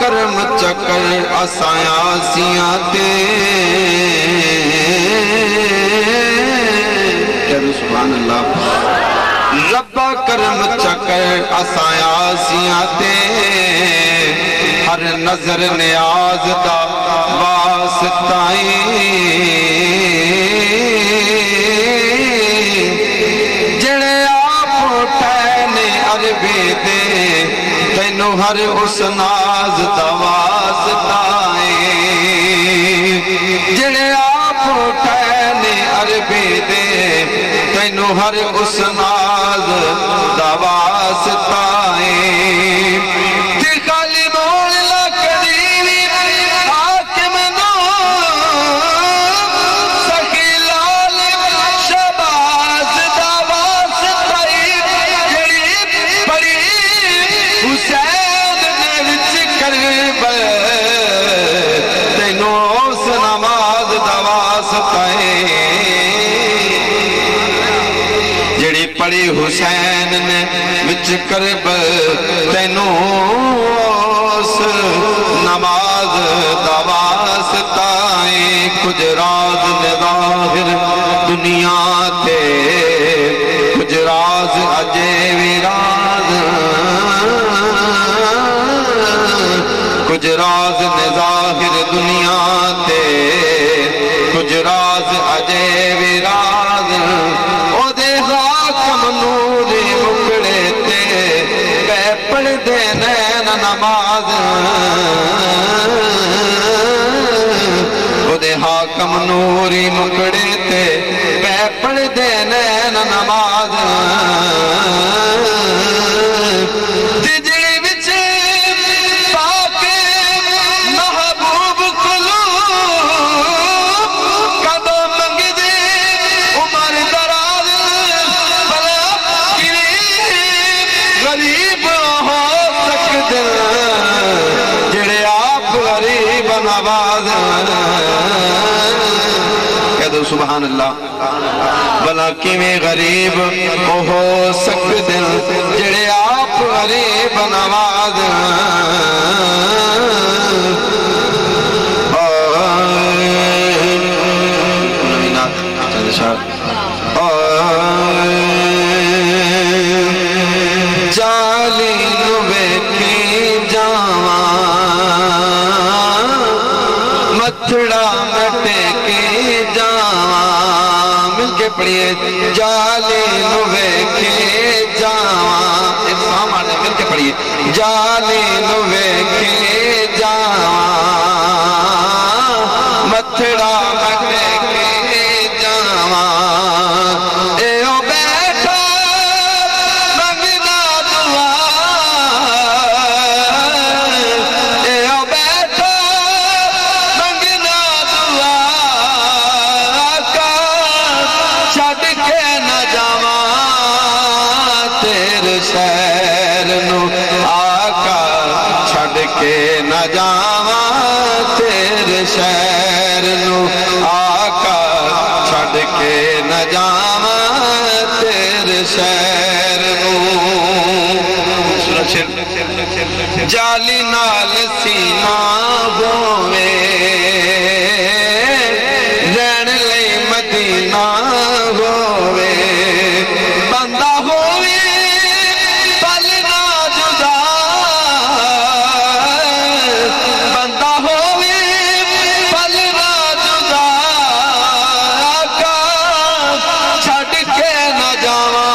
کرم چکر اسایا سیاں تے کہہ سبحان اللہ ربا کرم چکر اسایا سیاں تے ہر نظر نیاز دا واسطائیں جڑے آپ ٹھہنے عربی دے تینو ہر اس ناز دا واسطائیں جڑے آپ ٹھہنے عربی دے تینو ہر اس ناز دا واسطائیں جڑی پڑی حسین نے وچ کرب تینوں اس نماز دا واسطائیں کچھ راز نے ظاہر دنیا تے کچھ راز اجے وی راز کچھ راز نے ظاہر دنیا تے کچھ راز اجے وی راز او دے حاکم نوری مکڑے تے پہ پڑھ دے نین نماز او دے حاکم نوری مکڑے تے پہ پڑھ دے نین نماز سبحان اللہ بلا کیویں غریب ہو سکدے جڑے آپ غریب نواز جالی نو ویکھی جاواں متھڑا مٹے جاواں مل کے پڑھیے جالی نو ویکھے جاواں افہام آنے مل کے پڑھیے جالی نو ویکھے جاواں متھڑا مٹے جاواں اے او بیٹھا منگنا دعا اے او بیٹھا منگنا دعا چھڈ کے نہ جاواں تیرے شہر نو آقا چھڈ کے نہ جاواں تیرے شہر نو آقا چھڈ کے نہ جاواں تیرے شہر نو جالی نال سینہ ہووے رہن لئی مدینہ ہووے بندہ ہووے پل نہ جدا بندہ ہووے پل نہ جدا آقا چھڈ کے نہ جاواں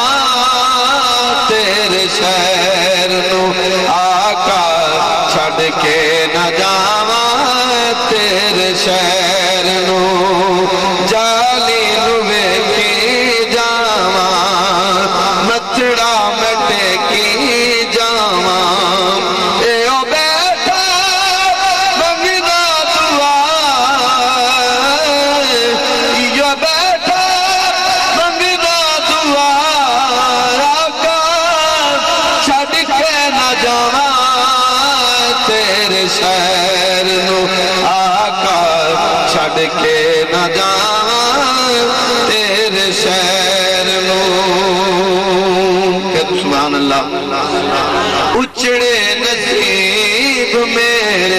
تیرے شہر نو آقا چھڈ کے نہ جاواں تیرے شہر نو جالی نو ویکھی جاواں متھڑا مٹے کی جاواں اے او بیٹھا منگنا دعا ایو بیٹھا منگنا دعا آقا چھڈ کے نہ جاواں تیرے شہر نو آقا چھڈ کے نہ جاواں تیرے شہر نو کہ سبحان اللہ اچڑے نصیب میرے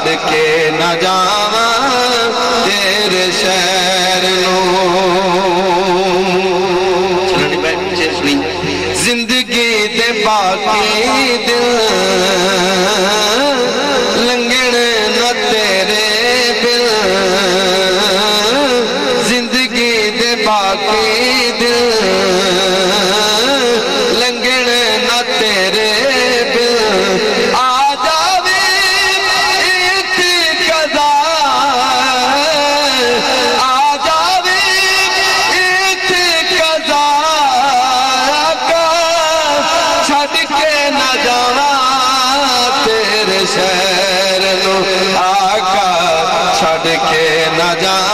چھڑ کے نہ جاواں تیرے شہر نو زندگی دے باقی دل لنگن نہ تیرے بل زندگی دے باقی دل لنگن نہ تیرے بل آ جاوے ایت قضا آ جاوے ایت قضا چھڑ کے نہ جاواں تیرے شہر نو آقا چھڑ کے نہ جاواں